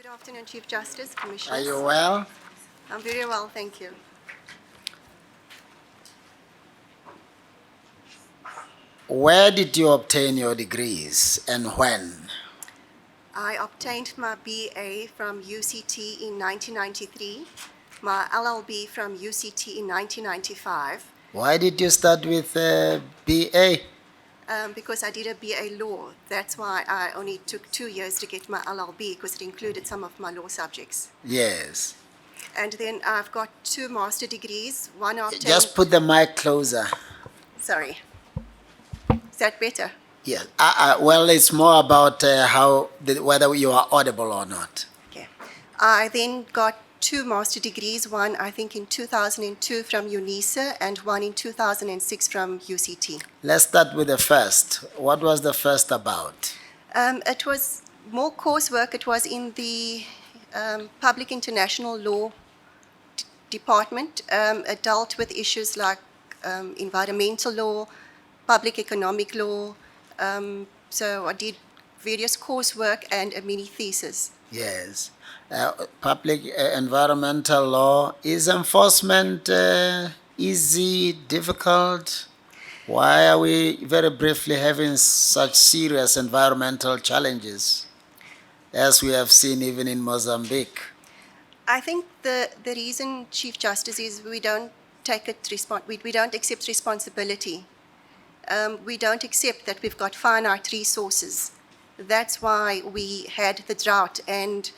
Good afternoon, Chief Justice, Commissioners. Are you well? I'm very well, thank you. Where did you obtain your degrees and when? I obtained my BA from UCT in 1993, my LLB from UCT in 1995, Why did you start with BA? because I did a BA law. That's why I only took 2 years to get my LLB, because it included some of my law subjects. Yes. And then I've got 2 master degrees, one I obtained... Just put the mic closer. Sorry. Is that better? Yes. Well, it's more about whether you are audible or not. Okay. I then got 2 master degrees, one I think in 2002 from UNISA and one in 2006 from UCT. Let's start with the first. What was the first about? It was more coursework. It was in the Public International Law Department. It dealt with issues like environmental law, public economic law. So I did various coursework and a mini thesis. Yes. Public environmental law. Is enforcement easy, difficult? Why are we very briefly having such serious environmental challenges, as we have seen even in Mozambique? I think the reason, Chief Justice, is we don't we don't accept responsibility. We don't accept that we've got finite resources. That's why we had the drought, and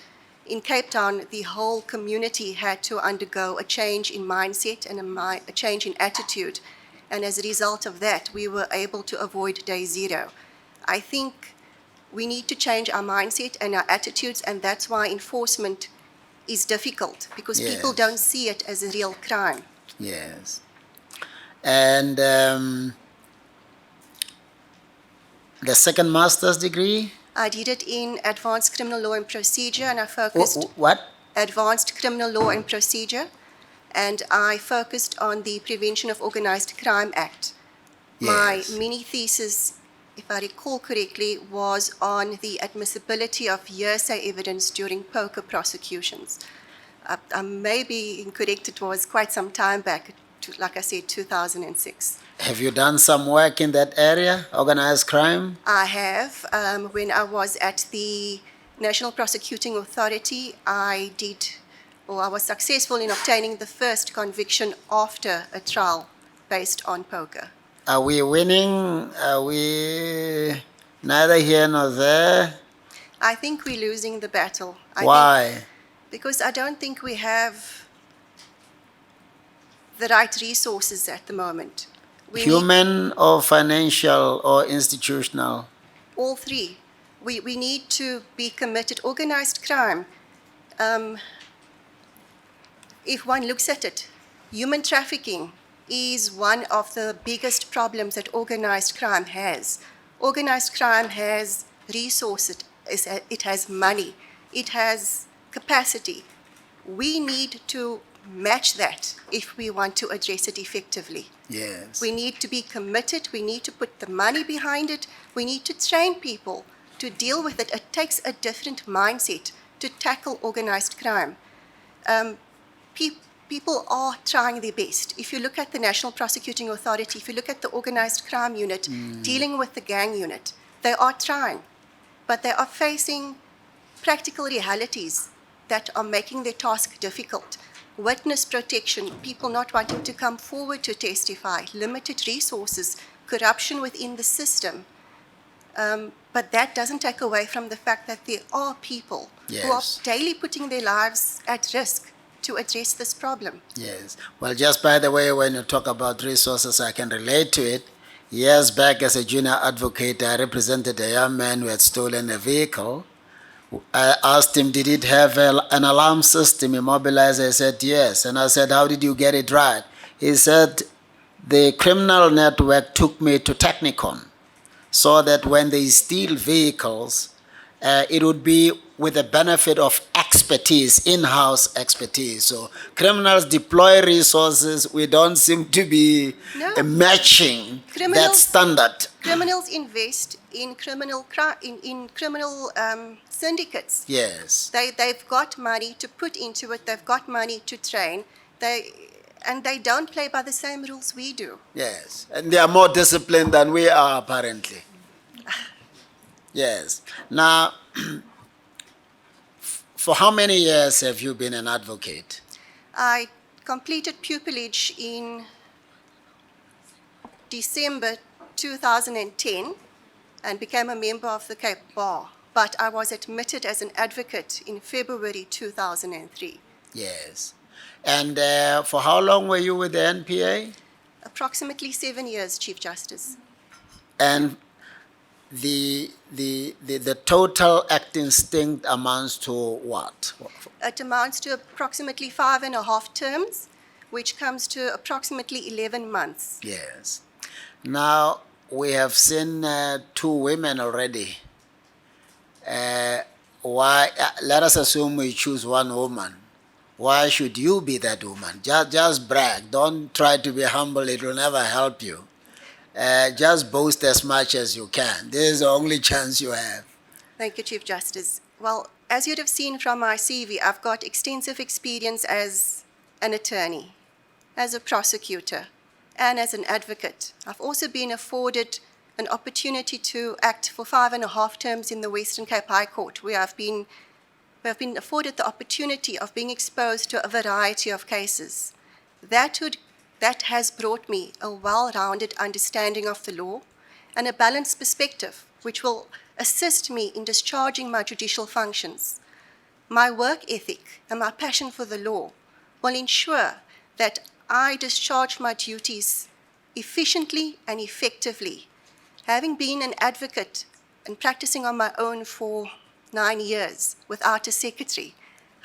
in Cape Town, the whole community had to undergo a change in mindset and a change in attitude. And as a result of that, we were able to avoid day zero. I think we need to change our mindset and our attitudes, and that's why enforcement is difficult, because Yes. people don't see it as a real crime. Yes. And the second master's degree? I did it in Advanced Criminal Law and Procedure, and I focused... What? Advanced Criminal Law and Procedure, and I focused on the Prevention of Organized Crime Act. Yes. My mini thesis, if I recall correctly, was on the admissibility of hearsay evidence during poker prosecutions. I may be incorrect, it was quite some time back, like I said, 2006. Have you done some work in that area, organized crime? I have. When I was at the National Prosecuting Authority, I was successful in obtaining the first conviction after a trial based on poker. Are we winning? Are we neither here nor there? I think we're losing the battle. Why? Because I don't think we have the right resources at the moment. Human or financial or institutional? All three. We need to be committed. Organized crime, if one looks at it, human trafficking is one of the biggest problems that organized crime has. Organized crime has resources, it has money, it has capacity. We need to match that if we want to address it effectively. Yes. We need to be committed, we need to put the money behind it, we need to train people to deal with it. It takes a different mindset to tackle organized crime. People are trying their best. If you look at the National Prosecuting Authority, if you look at the organized crime unit, dealing with the gang unit, they are trying, but they are facing practical realities that are making their task difficult. Witness protection, people not wanting to come forward to testify, limited resources, corruption within the system. But that doesn't take away from the fact that there are people who are daily putting their lives at risk to address this problem. Yes. Well, just by the way, when you talk about resources, I can relate to it. Years back, as a junior advocate, I represented a young man who had stolen a vehicle. I asked him, did it have an alarm system, immobilizer? He said, yes. And I said, how did you get it right? He said, the criminal network took me to Technicon, so that when they steal vehicles, it would be with the benefit of expertise, in-house expertise. So criminals deploy resources. We don't seem to be No. matching that Criminals- standard. Criminals invest in criminal syndicates. Yes. They've got money to put into it. They've got money to train. And they don't play by the same rules we do. Yes, and they are more disciplined than we are, apparently. Yes. Now, for how many years have you been an advocate? I completed pupillage in December 2010 and became a member of the Cape Bar. But I was admitted as an advocate in February 2003. Yes. And for how long were you with the NPA? Approximately 7 years, Chief Justice. And the total acting stint amounts to what? It amounts to approximately 5.5 terms, which comes to approximately 11 months. Yes. Now, we have seen 2 women already. Why? Let us assume we choose one woman. Why should you be that woman? Just brag. Don't try to be humble. It will never help you. Just boast as much as you can. This is the only chance you have. Thank you, Chief Justice. Well, as you'd have seen from my CV, I've got extensive experience as an attorney, as a prosecutor, and as an advocate. I've also been afforded an opportunity to act for 5.5 terms in the Western Cape High Court, where I've been afforded the opportunity of being exposed to a variety of cases. That has brought me a well-rounded understanding of the law and a balanced perspective, which will assist me in discharging my judicial functions. My work ethic and my passion for the law will ensure that I discharge my duties efficiently and effectively. Having been an advocate and practicing on my own for 9 years without a secretary,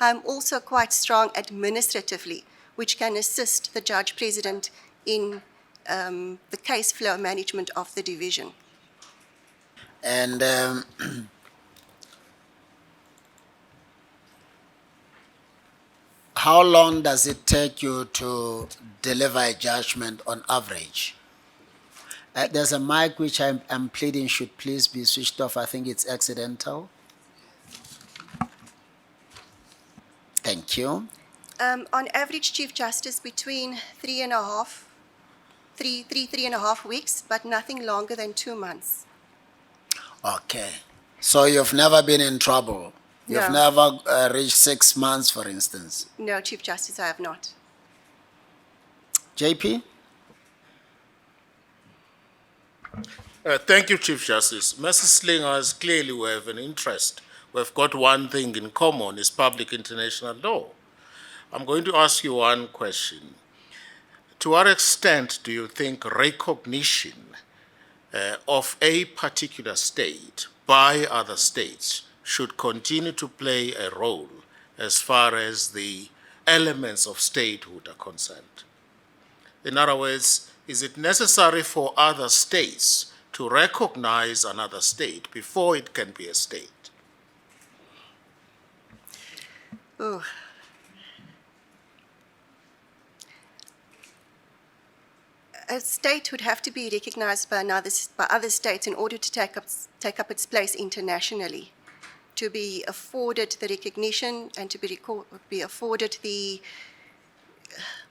I'm also quite strong administratively, which can assist the Judge President in the case flow management of the division. And how long does it take you to deliver a judgment on average? There's a mic which I'm pleading should please be switched off. I think it's accidental. Thank you. On average, Chief Justice, between 3.5 weeks, but nothing longer than 2 months. Okay. So you've never been in trouble? You've No. never reached 6 months, for instance? No, Chief Justice, I have not. JP? Thank you, Chief Justice. Mrs. Slingers, clearly we have an interest. We've got one thing in common, is public international law. I'm going to ask you one question. To what extent do you think recognition of a particular state by other states should continue to play a role as far as the elements of statehood are concerned? In other words, is it necessary for other states to recognize another state before it can be a state? Ooh. A state would have to be recognized by other states in order to take up its place internationally, to be afforded the recognition and to be afforded the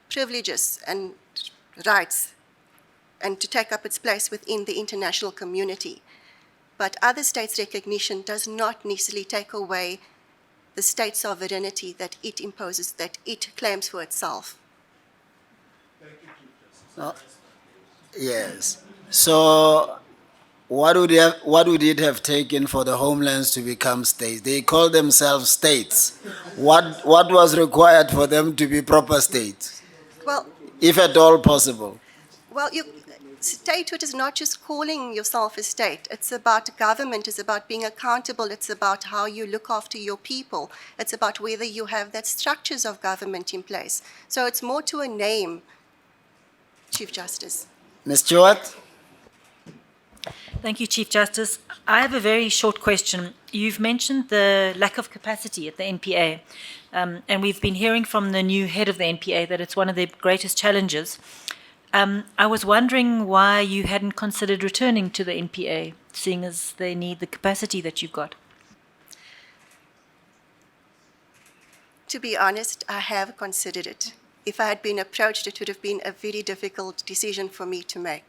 privileges and rights and to take up its place within the international community. But other states' recognition does not necessarily take away the state sovereignty that it imposes, that it claims for itself. Yes. So what would it have taken for the homelands to become states? They call themselves states. What was required for them to be proper states, Well, if at all possible? Statehood is not just calling yourself a state. It's about government. It's about being accountable. It's about how you look after your people. It's about whether you have that structures of government in place. So it's more to a name, Chief Justice. Ms. Stewart? Thank you, Chief Justice. I have a very short question. You've mentioned the lack of capacity at the NPA, and we've been hearing from the new head of the NPA that it's one of their greatest challenges. I was wondering why you hadn't considered returning to the NPA, seeing as they need the capacity that you've got. To be honest, I have considered it. If I had been approached, it would have been a very difficult decision for me to make.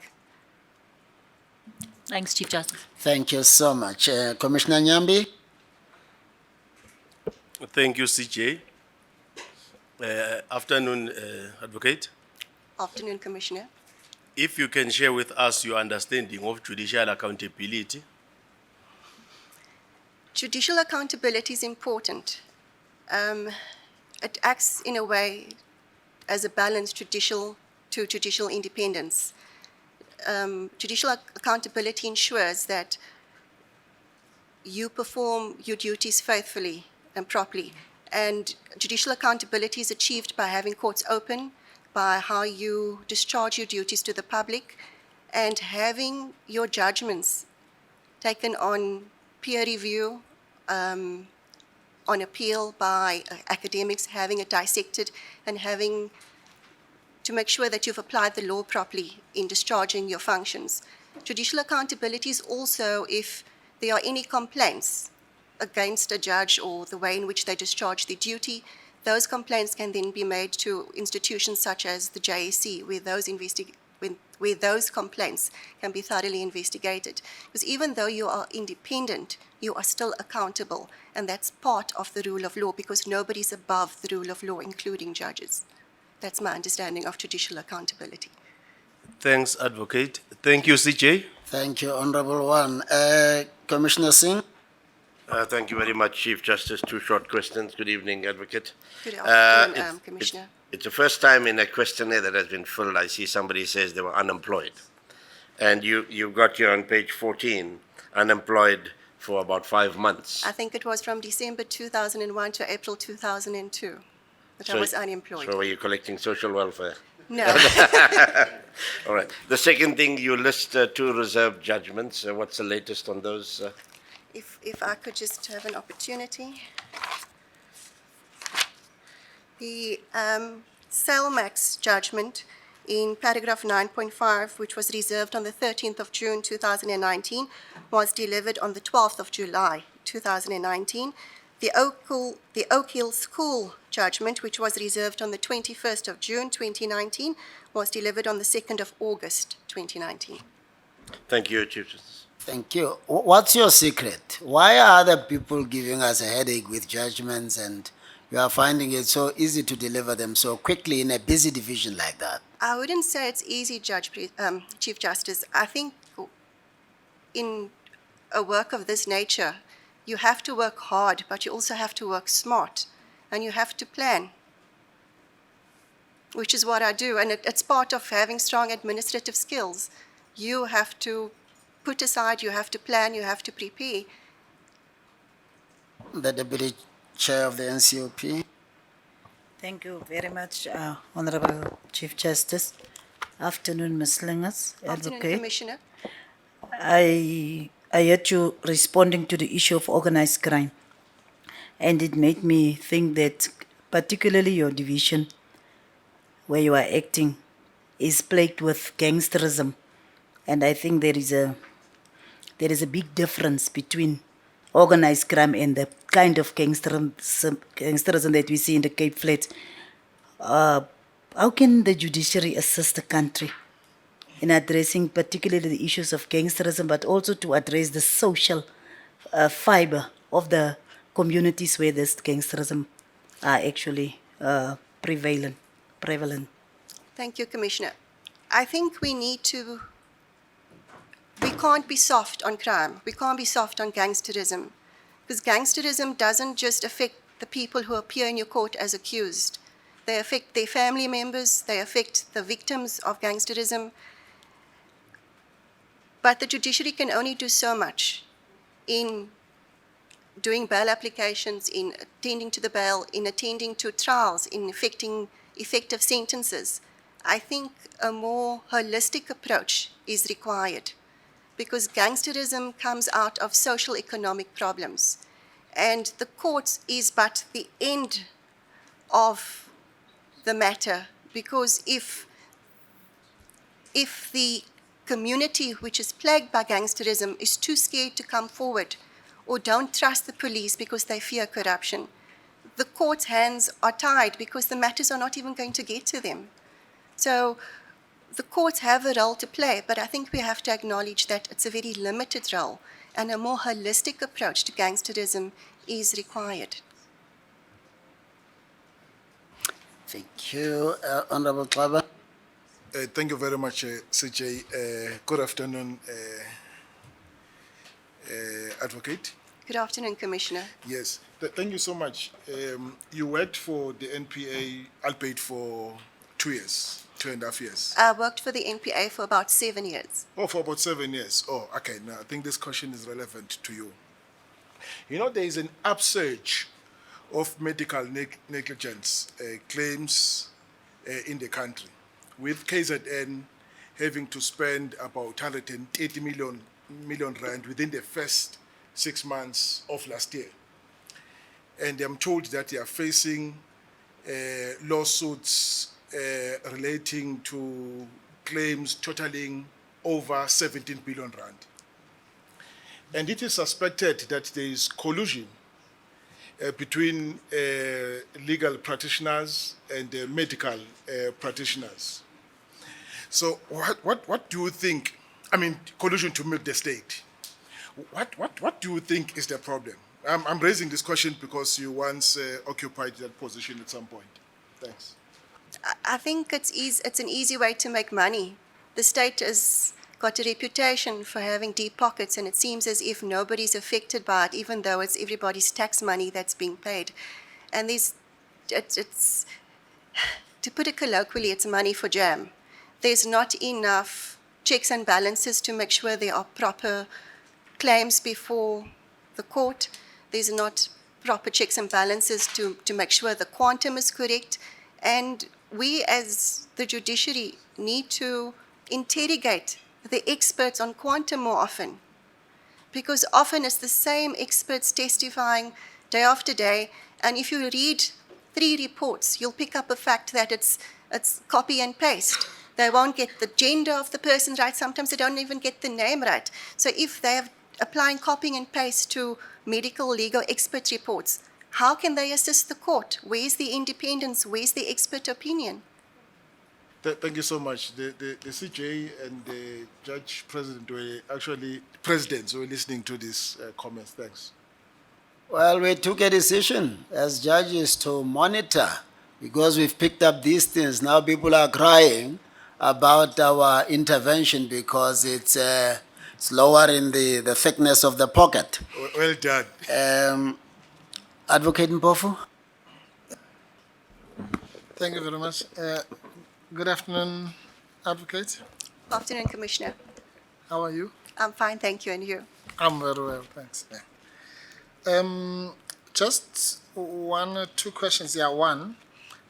Thanks, Chief Justice. Thank you so much. Commissioner Nyambi? Thank you, CJ. Afternoon, Advocate. Afternoon, Commissioner. If you can share with us your understanding of judicial accountability. Judicial accountability is important. It acts in a way as a balance to judicial independence. Judicial accountability ensures that you perform your duties faithfully and properly. And judicial accountability is achieved by having courts open, by how you discharge your duties to the public, and having your judgments taken on peer review, on appeal by academics, having it dissected, and having to make sure that you've applied the law properly in discharging your functions. Judicial accountability is also if there are any complaints against a judge or the way in which they discharge their duty, those complaints can then be made to institutions such as the JSC, where those complaints can be thoroughly investigated. Because even though you are independent, you are still accountable, and that's part of the rule of law, because nobody's above the rule of law, including judges. That's my understanding of judicial accountability. Thanks, Advocate. Thank you, CJ. Thank you, Honorable One. Commissioner Singh? Thank you very much, Chief Justice. Two short questions. Good evening, Advocate. Good afternoon, Commissioner. It's the first time in a questionnaire that has been filled, I see somebody says they were unemployed. And you've got here on page 14, unemployed for about 5 months. I think it was from December 2001 to April 2002 that I was unemployed. So were you collecting social welfare? No. All right. The second thing, you list 2 reserved judgments. What's the latest on those? If I could just have an opportunity. The Salmax judgment in paragraph 9.5, which was reserved on the 13th of June 2019, was delivered on the 12th of July 2019. The Oak Hill School judgment, which was reserved on the 21st of June 2019, was delivered on the 2nd of August 2019. Thank you, Chief Justice. Thank you. What's your secret? Why are other people giving us a headache with judgments and you are finding it so easy to deliver them so quickly in a busy division like that? I wouldn't say it's easy, Chief Justice. I think in a work of this nature, you have to work hard, but you also have to work smart, and you have to plan, which is what I do. And it's part of having strong administrative skills. You have to put aside, you have to plan, you have to prepare. The Deputy Chair of the NCOP. Thank you very much, Honorable Chief Justice. Afternoon, Ms. Slingers, Afternoon, Advocate. Commissioner. I heard you responding to the issue of organized crime, and it made me think that particularly your division, where you are acting, is plagued with gangsterism, and I think there is a big difference between organized crime and the kind of gangsterism that we see in the Cape Flats. How can the judiciary assist the country in addressing particularly the issues of gangsterism, but also to address the social fiber of the communities where this gangsterism are actually prevalent? Thank you, Commissioner. I think we can't be soft on crime. We can't be soft on gangsterism, because gangsterism doesn't just affect the people who appear in your court as accused. They affect their family members, they affect the victims of gangsterism. But the judiciary can only do so much in doing bail applications, in attending to the bail, in attending to trials, in effecting effective sentences. I think a more holistic approach is required, because gangsterism comes out of social economic problems. And the courts is but the end of the matter, because if the community which is plagued by gangsterism is too scared to come forward or don't trust the police because they fear corruption, the court's hands are tied because the matters are not even going to get to them. So the courts have a role to play, but I think we have to acknowledge that it's a very limited role and a more holistic approach to gangsterism is required. Thank you. Honorable Klaba. Thank you very much, CJ. Good afternoon, Advocate. Good afternoon, Commissioner. Yes, thank you so much. You worked for the NPA, albeit for 2 years, 2.5 years. I worked for the NPA for about 7 years. Oh, for about 7 years. Oh, okay. Now, I think this question is relevant to you. You know, there is an upsurge of medical negligence claims in the country, with KZN having to spend about 130 million rand within the first 6 months of last year. And I'm told that they are facing lawsuits relating to claims totaling over 17 billion rand. And it is suspected that there is collusion between legal practitioners and medical practitioners. So what do you think, I mean, collusion to milk the state? What do you think is the problem? I'm raising this question because you once occupied that position at some point. Thanks. I think it's an easy way to make money. The state has got a reputation for having deep pockets, and it seems as if nobody's affected by it, even though it's everybody's tax money that's being paid. And it's to put it colloquially, it's money for jam. There's not enough checks and balances to make sure there are proper claims before the court. There's not proper checks and balances to make sure the quantum is correct. And we as the judiciary need to interrogate the experts on quantum more often, because often it's the same experts testifying day after day, and if you read 3 reports, you'll pick up a fact that it's copy and paste. They won't get the gender of the person right. Sometimes they don't even get the name right. So if they are applying copying and paste to medical legal expert reports, how can they assist the court? Where's the independence? Where's the expert opinion? Thank you so much. The CJ and the judge president were actually presidents who were listening to these comments. Thanks. Well, we took a decision as judges to monitor, because we've picked up these things. Now people are crying about our intervention because it's lowering the thickness of the pocket. Well done. Advocate Mpofu? Thank you very much. Good afternoon, Advocate. Good afternoon, Commissioner. How are you? I'm fine, thank you, and you? I'm very well, thanks. Just 1 or 2 questions here. One,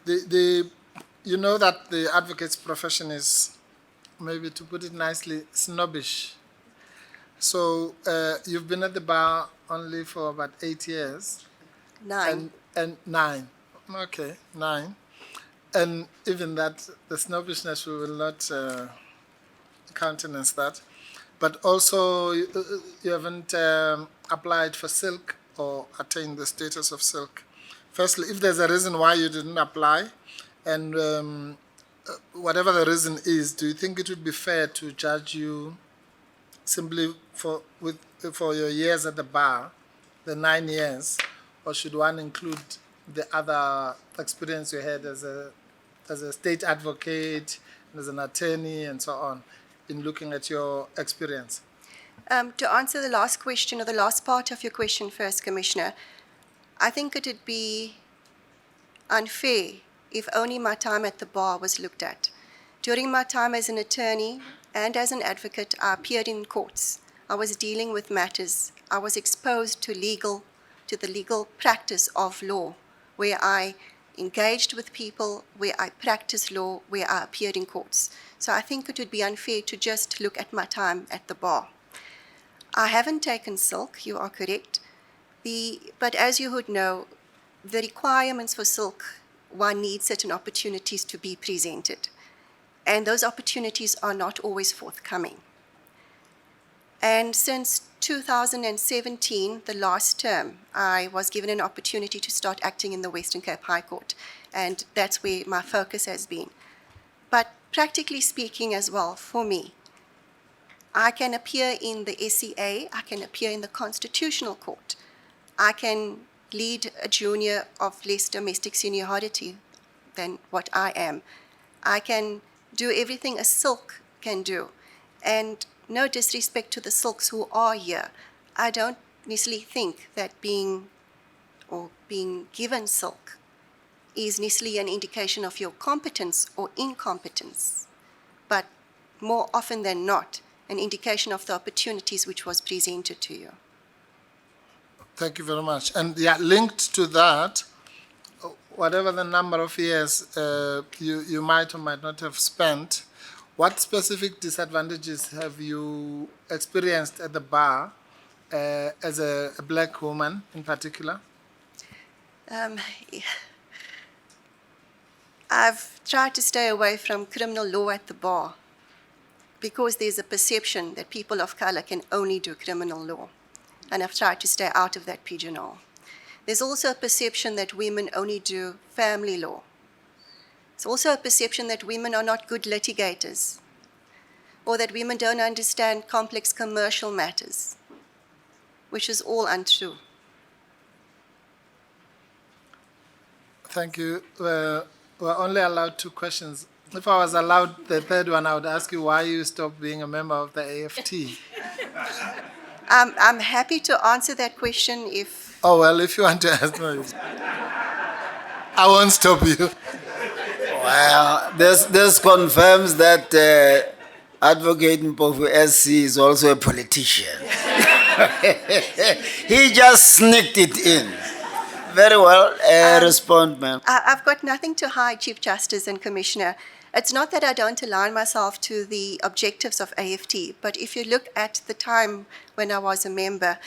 you know that the advocate's profession is, maybe to put it nicely, snobbish. So you've been at the bar only for about 8 years. 9. And 9. Okay, 9. And even that, the snobbishness, we will not countenance that. But also, you haven't applied for silk or attained the status of silk. Firstly, if there's a reason why you didn't apply, and whatever the reason is, do you think it would be fair to judge you simply for your years at the bar, the 9 years, or should one include the other experience you had as a state advocate, as an attorney, and so on, in looking at your experience? To answer the last question, or the last part of your question first, Commissioner, I think it would be unfair if only my time at the bar was looked at. During my time as an attorney and as an advocate, I appeared in courts. I was dealing with matters. I was exposed to the legal practice of law, where I engaged with people, where I practiced law, where I appeared in courts. So I think it would be unfair to just look at my time at the bar. I haven't taken silk, you are correct. But as you would know, the requirements for silk, one needs certain opportunities to be presented. And those opportunities are not always forthcoming. And since 2017, the last term, I was given an opportunity to start acting in the Western Cape High Court. And that's where my focus has been. But practically speaking as well, for me, I can appear in the SCA, I can appear in the Constitutional Court. I can lead a junior of less domestic seniority than what I am. I can do everything a silk can do. And no disrespect to the silks who are here, I don't necessarily think that being given silk is necessarily an indication of your competence or incompetence, but more often than not, an indication of the opportunities which was presented to you. Thank you very much. And yeah, linked to that, whatever the number of years you might or might not have spent, what specific disadvantages have you experienced at the bar as a black woman in particular? I've tried to stay away from criminal law at the bar because there's a perception that people of color can only do criminal law. And I've tried to stay out of that pigeonhole. There's also a perception that women only do family law. There's also a perception that women are not good litigators, or that women don't understand complex commercial matters, which is all untrue. Thank you. We're only allowed 2 questions. If I was allowed the third one, I would ask you why you stopped being a member of the AFT. I'm happy to answer that question if... Oh, well, if you want to ask me, I won't stop you. Well, this confirms that Advocate Mpofu SC is also a politician. He just sneaked it in. Very well. Respond, ma'am. I've got nothing to hide, Chief Justice and Commissioner. It's not that I don't align myself to the objectives of AFT, but if you look at the time when I was a member,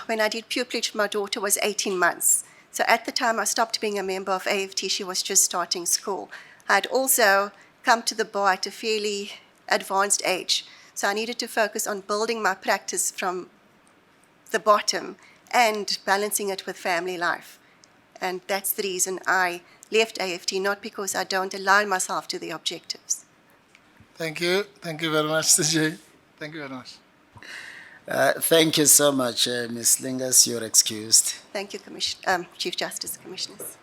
when I did pupillage, my daughter was 18 months. So at the time I stopped being a member of AFT, she was just starting school. I'd also come to the bar at a fairly advanced age. So I needed to focus on building my practice from the bottom and balancing it with family life. And that's the reason I left AFT, not because I don't align myself to the objectives. Thank you. Thank you very much, CJ. Thank you very much. Thank you so much, Ms. Slingers. You're excused. Thank you, Chief Justice, Commissioners.